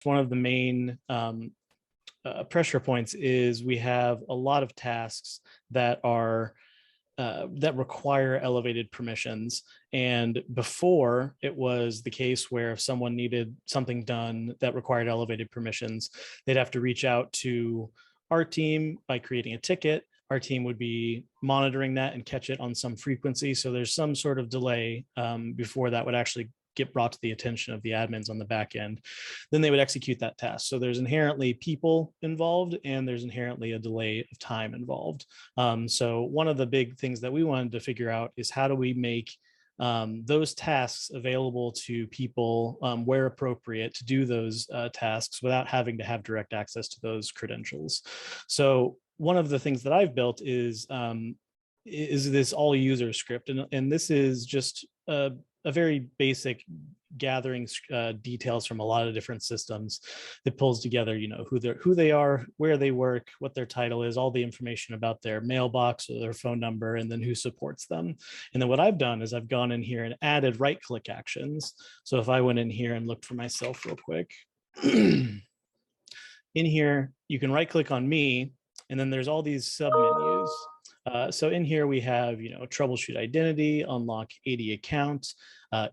one of the main pressure points is we have a lot of tasks that are that require elevated permissions. And before, it was the case where if someone needed something done that required elevated permissions, they'd have to reach out to our team by creating a ticket. Our team would be monitoring that and catch it on some frequency. So there's some sort of delay before that would actually get brought to the attention of the admins on the back end. Then they would execute that task. So there's inherently people involved, and there's inherently a delay of time involved. So one of the big things that we wanted to figure out is how do we make those tasks available to people where appropriate to do those tasks without having to have direct access to those credentials. So one of the things that I've built is this all user script. And this is just a very basic gathering details from a lot of different systems that pulls together, you know, who they are, where they work, what their title is, all the information about their mailbox or their phone number, and then who supports them. And then what I've done is I've gone in here and added right-click actions. So if I went in here and looked for myself real quick, in here, you can right-click on me, and then there's all these sub-menus. So in here we have, you know, troubleshoot identity, unlock READI account,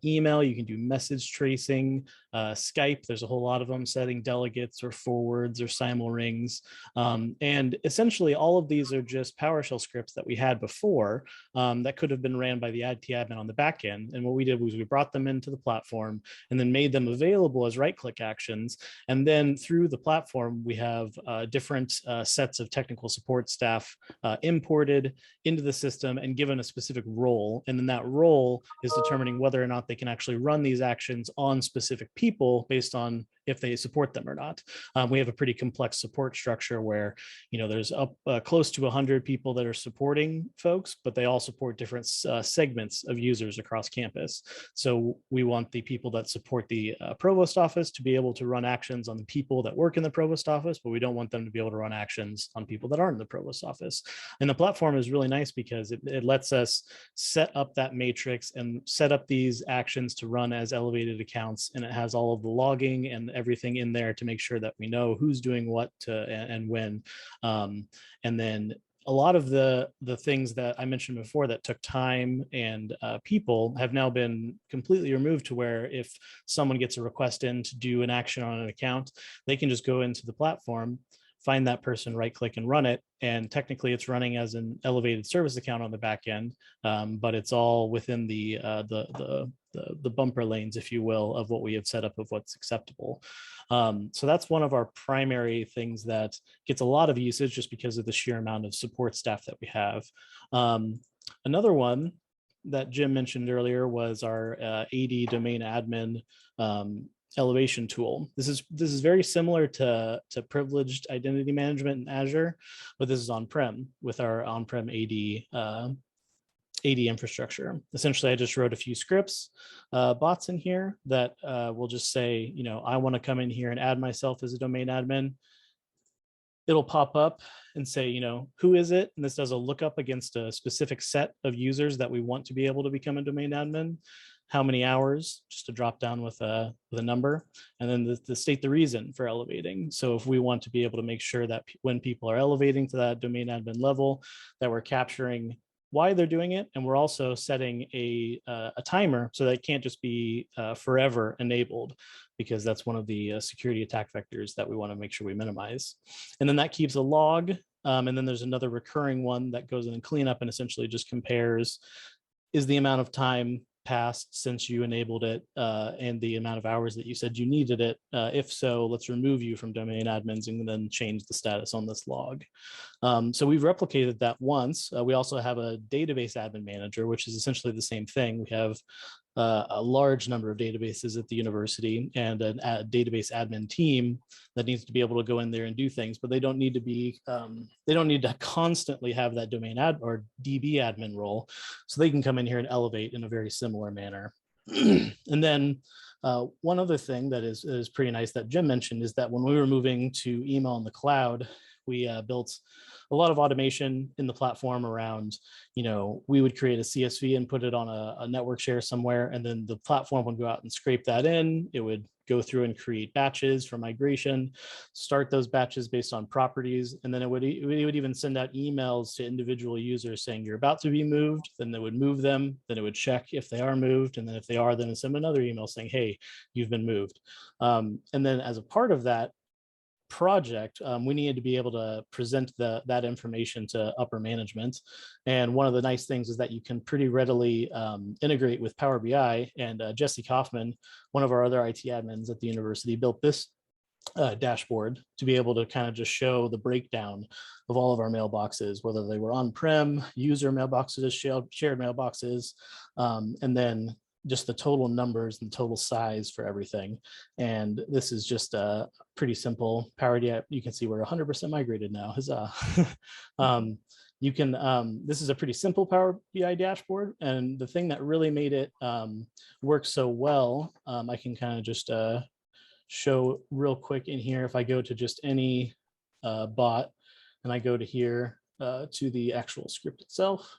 email, you can do message tracing, Skype, there's a whole lot of them, setting delegates or forwards or simul rings. And essentially all of these are just PowerShell scripts that we had before that could have been ran by the IT admin on the back end. And what we did was we brought them into the platform and then made them available as right-click actions. And then through the platform, we have different sets of technical support staff imported into the system and given a specific role. And then that role is determining whether or not they can actually run these actions on specific people based on if they support them or not. We have a pretty complex support structure where, you know, there's up close to 100 people that are supporting folks, but they all support different segments of users across campus. So we want the people that support the provost office to be able to run actions on the people that work in the provost office, but we don't want them to be able to run actions on people that aren't in the provost office. And the platform is really nice because it lets us set up that matrix and set up these actions to run as elevated accounts. And it has all of the logging and everything in there to make sure that we know who's doing what and when. And then a lot of the things that I mentioned before that took time and people have now been completely removed to where if someone gets a request in to do an action on an account, they can just go into the platform, find that person, right click and run it. And technically it's running as an elevated service account on the back end, but it's all within the bumper lanes, if you will, of what we have set up of what's acceptable. So that's one of our primary things that gets a lot of usage just because of the sheer amount of support staff that we have. Another one that Jim mentioned earlier was our AD domain admin elevation tool. This is very similar to privileged identity management in Azure, but this is on-prem with our on-prem AD infrastructure. Essentially, I just wrote a few scripts, bots in here that will just say, you know, I want to come in here and add myself as a domain admin. It'll pop up and say, you know, who is it? And this does a lookup against a specific set of users that we want to be able to become a domain admin. How many hours, just to drop down with a number, and then the state the reason for elevating. So if we want to be able to make sure that when people are elevating to that domain admin level, that we're capturing why they're doing it, and we're also setting a timer so that it can't just be forever enabled, because that's one of the security attack vectors that we want to make sure we minimize. And then that keeps a log, and then there's another recurring one that goes in and clean up and essentially just compares, is the amount of time passed since you enabled it and the amount of hours that you said you needed it. If so, let's remove you from domain admins and then change the status on this log. So we've replicated that once. We also have a database admin manager, which is essentially the same thing. We have a large number of databases at the university and a database admin team that needs to be able to go in there and do things, but they don't need to be, they don't need to constantly have that domain ad or DB admin role. So they can come in here and elevate in a very similar manner. And then one other thing that is pretty nice that Jim mentioned is that when we were moving to email in the cloud, We built a lot of automation in the platform around, we would create a CSV and put it on a network share somewhere, and then the platform would go out and scrape that in. It would go through and create batches for migration, start those batches based on properties, and then it would even send out emails to individual users saying you're about to be moved. Then they would move them, then it would check if they are moved, and then if they are, then it send another email saying, hey, you've been moved. And then as a part of that project, we needed to be able to present that information to upper management. And one of the nice things is that you can pretty readily integrate with Power BI. And Jesse Kaufman, one of our other IT admins at the university, built this dashboard to be able to kind of just show the breakdown of all of our mailboxes, whether they were on-prem, user mailboxes, shared mailboxes, and then just the total numbers and total size for everything. And this is just a pretty simple Power BI. You can see we're 100% migrated now. Huzzah. You can, this is a pretty simple Power BI dashboard. And the thing that really made it work so well, I can kind of just show real quick in here. If I go to just any bot and I go to here to the actual script itself,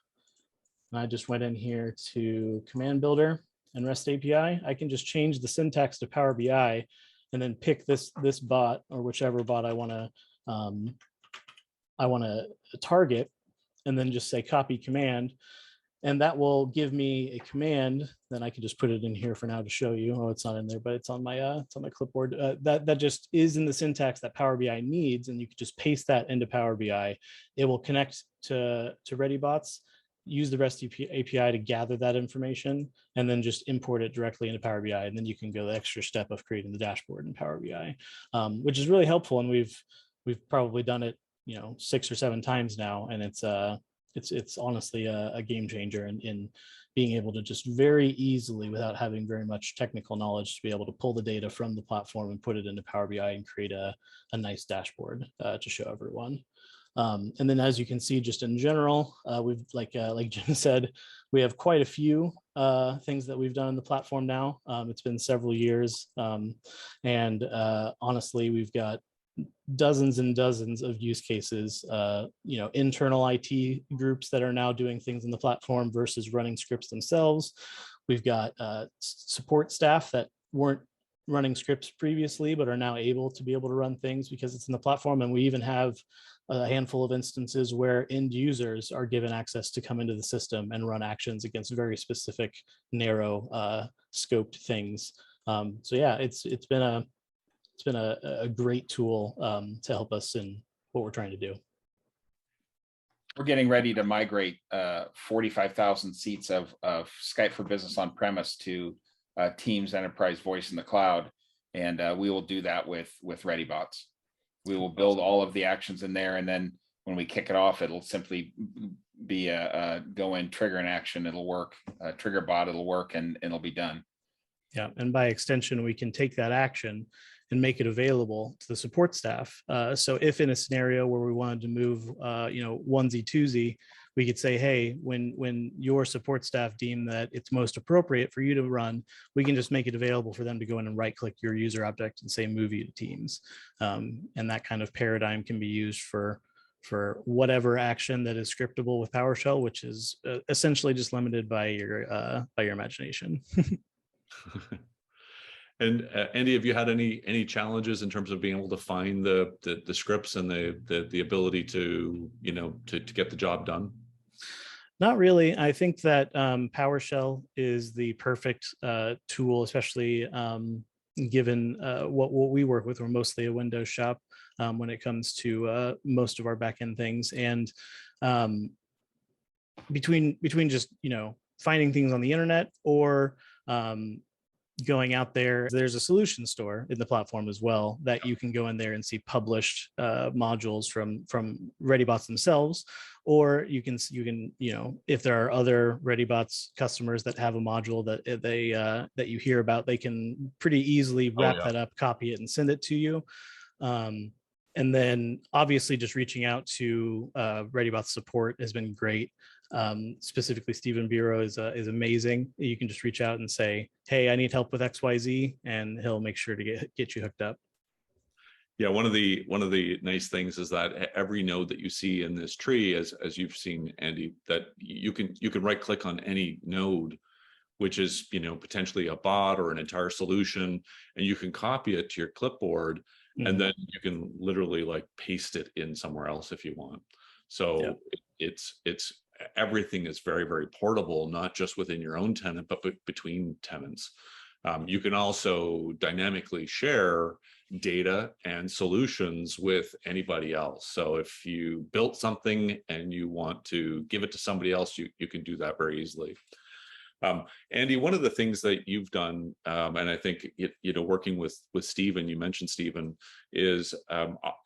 and I just went in here to command builder and REST API, I can just change the syntax to Power BI and then pick this bot or whichever bot I want to target, and then just say copy command, and that will give me a command. Then I can just put it in here for now to show you. Oh, it's not in there, but it's on my clipboard. That just is in the syntax that Power BI needs, and you can just paste that into Power BI. It will connect to ReadyBots, use the REST API to gather that information, and then just import it directly into Power BI. And then you can go the extra step of creating the dashboard in Power BI, which is really helpful. And we've probably done it, 6 or 7 times now, and it's honestly a game changer in being able to just very easily, without having very much technical knowledge, to be able to pull the data from the platform and put it into Power BI and create a nice dashboard to show everyone. And then, as you can see, just in general, we've like Jim said, we have quite a few things that we've done in the platform now. It's been several years, and honestly, we've got dozens and dozens of use cases, internal IT groups that are now doing things in the platform versus running scripts themselves. We've got support staff that weren't running scripts previously, but are now able to run things because it's in the platform. And we even have a handful of instances where end users are given access to come into the system and run actions against very specific, narrow scoped things. So yeah, it's been a great tool to help us in what we're trying to do. We're getting ready to migrate 45,000 seats of Skype for Business on premise to Teams Enterprise Voice in the cloud, and we will do that with ReadyBots. We will build all of the actions in there, and then when we kick it off, it'll simply be a go in, trigger an action, it'll work, trigger bot, it'll work, and it'll be done. Yeah, and by extension, we can take that action and make it available to the support staff. So if in a scenario where we wanted to move, onesie twosie, we could say, hey, when your support staff deem that it's most appropriate for you to run, we can just make it available for them to go in and right-click your user object and say move you to Teams. And that kind of paradigm can be used for whatever action that is scriptable with PowerShell, which is essentially just limited by your imagination. And Andy, have you had any challenges in terms of being able to find the scripts and the ability to get the job done? Not really. I think that PowerShell is the perfect tool, especially given what we work with. We're mostly a Windows shop when it comes to most of our backend things, and between just finding things on the internet or going out there's a solution store in the platform as well that you can go in there and see published modules from ReadyBots themselves, or you can if there are other ReadyBots customers that have a module that you hear about, they can pretty easily wrap that up, copy it, and send it to you. And then obviously just reaching out to ReadyBots support has been great. Specifically, Stephen Bureau is amazing. You can just reach out and say, hey, I need help with XYZ, and he'll make sure to get you hooked up. Yeah, one of the nice things is that every node that you see in this tree, as you've seen, Andy, that you can right click on any node, which is, you know, potentially a bot or an entire solution, and you can copy it to your clipboard, and then you can literally like paste it in somewhere else if you want. So it's everything is very, very portable, not just within your own tenant, but between tenants. You can also dynamically share data and solutions with anybody else. So if you built something and you want to give it to somebody else, you can do that very easily. Andy, one of the things that you've done, and I think you know, working with Stephen, you mentioned Stephen, is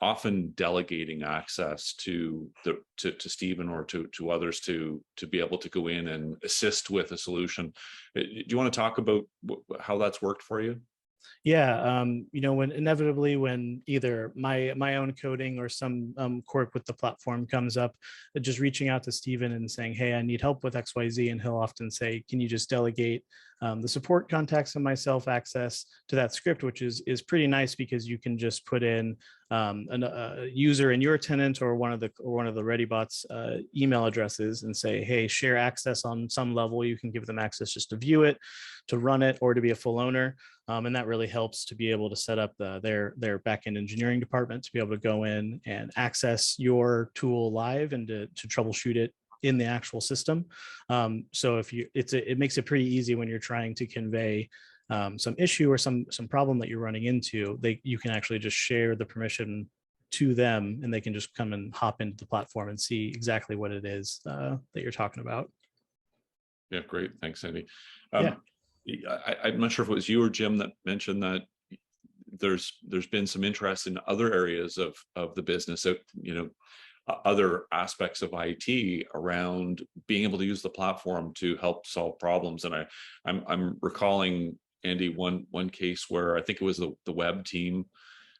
often delegating access to Stephen or to others to be able to go in and assist with a solution. Do you want to talk about how that's worked for you? Yeah, you know, when inevitably when either my own coding or some quirk with the platform comes up, just reaching out to Stephen and saying, hey, I need help with XYZ, and he'll often say, can you just delegate the support contacts and myself access to that script, which is pretty nice because you can just put in a user in your tenant or one of the ReadyBot's email addresses and say, hey, share access on some level. You can give them access just to view it, to run it, or to be a full owner. And that really helps to be able to set up their backend engineering department to be able to go in and access your tool live and to troubleshoot it in the actual system. So if you, it makes it pretty easy when you're trying to convey some issue or some problem that you're running into. You can actually just share the permission to them, and they can just come and hop into the platform and see exactly what it is that you're talking about. Yeah, great. Thanks, Andy. Yeah. I'm not sure if it was you or Jim that mentioned that there's been some interest in other areas of the business, so, you know, other aspects of IT around being able to use the platform to help solve problems. And I'm recalling, Andy, one case where I think it was the web team.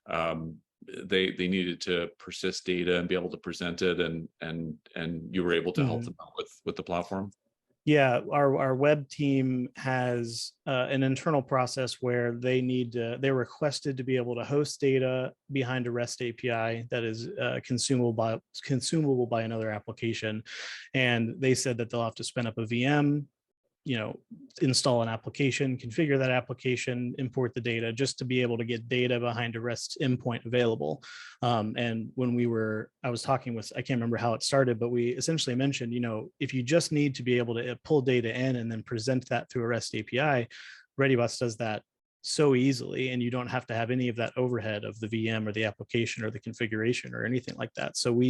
They needed to persist data and be able to present it, and you were able to help them out with the platform. Yeah, our web team has an internal process where they're requested to be able to host data behind a REST API that is consumable by another application, and they said that they'll have to spin up a VM, you know, install an application, configure that application, import the data just to be able to get data behind a REST endpoint available. And when I was talking with, I can't remember how it started, but we essentially mentioned, you know, if you just need to be able to pull data in and then present that through a REST API, ReadyBots does that so easily, and you don't have to have any of that overhead of the VM or the application or the configuration or anything like that. So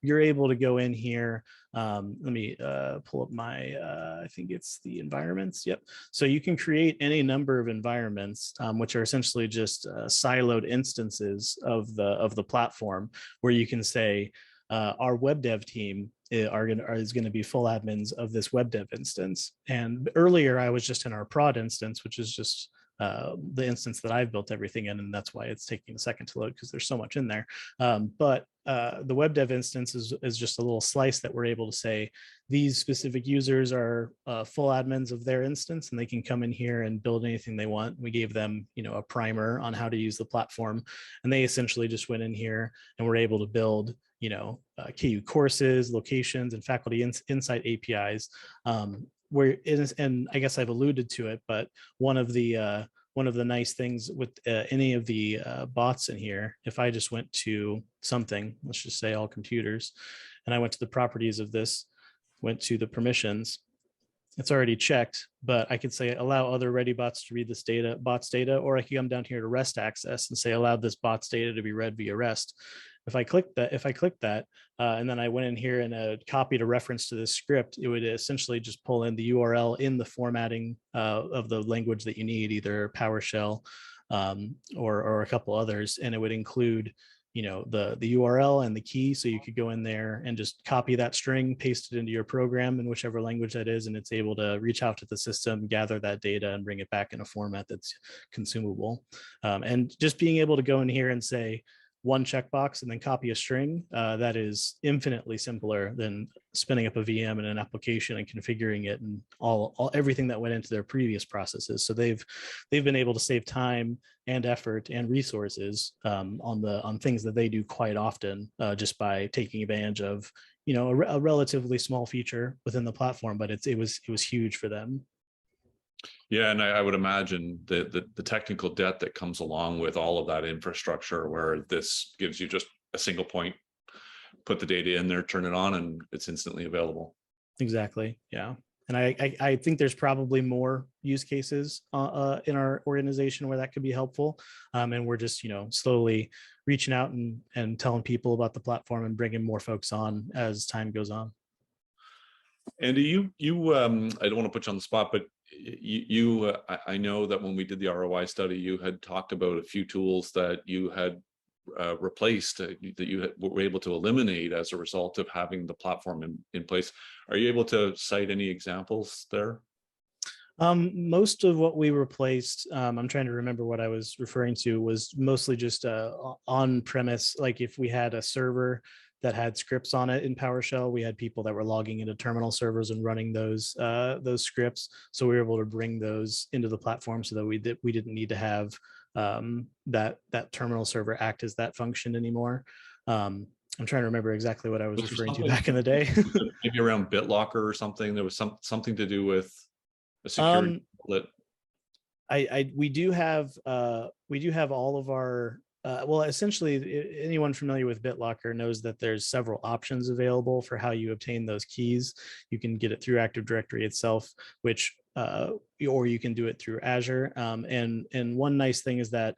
you're able to go in here. Let me pull up my, I think it's the environments. Yep. So you can create any number of environments, which are essentially just siloed instances of the platform, where you can say, our web dev team is going to be full admins of this web dev instance. And earlier I was just in our prod instance, which is just the instance that I've built everything in, and that's why it's taking a second to load because there's so much in there. But the web dev instance is just a little slice that we're able to say these specific users are full admins of their instance, and they can come in here and build anything they want. We gave them, you know, a primer on how to use the platform, and they essentially just went in here and were able to build, you know, KU courses, locations, and faculty insight APIs. Where it is, and I guess I've alluded to it, but one of the nice things with any of the bots in here, if I just went to something, let's just say all computers, and I went to the properties of this, went to the permissions, it's already checked, but I could say allow other ReadyBots to read this bot's data, or I could come down here to REST access and say allow this bot's data to be read via REST. If I click that, and then I went in here and copied a reference to this script, it would essentially just pull in the URL in the formatting of the language that you need, either PowerShell or a couple others, and it would include, you know, the URL and the key, so you could go in there and just copy that string, paste it into your program in whichever language that is, and it's able to reach out to the system, gather that data, and bring it back in a format that's consumable. And just being able to go in here and say, one checkbox and then copy a string, that is infinitely simpler than spinning up a VM in an application and configuring it and all everything that went into their previous processes. So they've been able to save time and effort and resources on things that they do quite often, just by taking advantage of a relatively small feature within the platform, but it was huge for them. Yeah, and I would imagine the technical debt that comes along with all of that infrastructure, where this gives you just a single point, put the data in there, turn it on, and it's instantly available. Exactly. Yeah. And I think there's probably more use cases in our organization where that could be helpful. And we're just, slowly reaching out and telling people about the platform and bringing more folks on as time goes on. Andy, you I don't want to put you on the spot, but I know that when we did the ROI study, you had talked about a few tools that you had replaced, that you were able to eliminate as a result of having the platform in place. Are you able to cite any examples there? Most of what we replaced, I'm trying to remember what I was referring to, was mostly just on-premise. Like if we had a server that had scripts on it in PowerShell, we had people that were logging into terminal servers and running those scripts. So we were able to bring those into the platform so that we didn't need to have that terminal server act as that function anymore. I'm trying to remember exactly what I was referring to back in the day. Maybe around BitLocker or something. There was something to do with a security split. We do have all of our well, essentially anyone familiar with BitLocker knows that there's several options available for how you obtain those keys. You can get it through Active Directory itself, which or you can do it through Azure. And one nice thing is that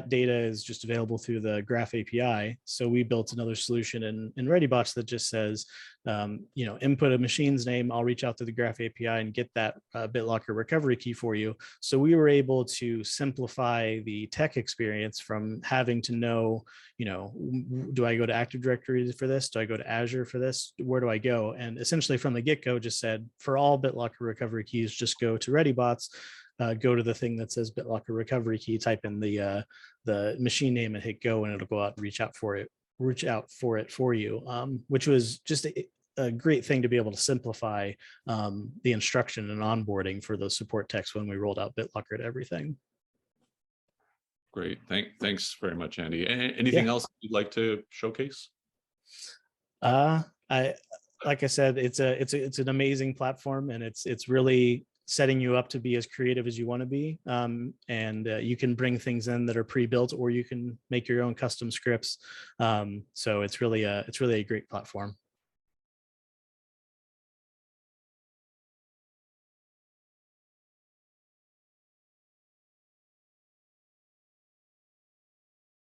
data is just available through the Graph API. So we built another solution in ReadyBots that just says, input a machine's name, I'll reach out to the Graph API and get that BitLocker recovery key for you. So we were able to simplify the tech experience from having to know, do I go to Active Directory for this? Do I go to Azure for this? Where do I go? And essentially from the get-go just said, for all BitLocker recovery keys, just go to ReadyBots. Go to the thing that says BitLocker recovery key, type in the machine name and hit go, and it'll go out and reach out for it for you, which was just a great thing to be able to simplify the instruction and onboarding for those support techs when we rolled out BitLocker to everything. Great. Thanks very much, Andy. Anything else you'd like to showcase? Like I said, it's an amazing platform, and it's really setting you up to be as creative as you want to be. And you can bring things in that are pre-built, or you can make your own custom scripts. So it's really a great platform.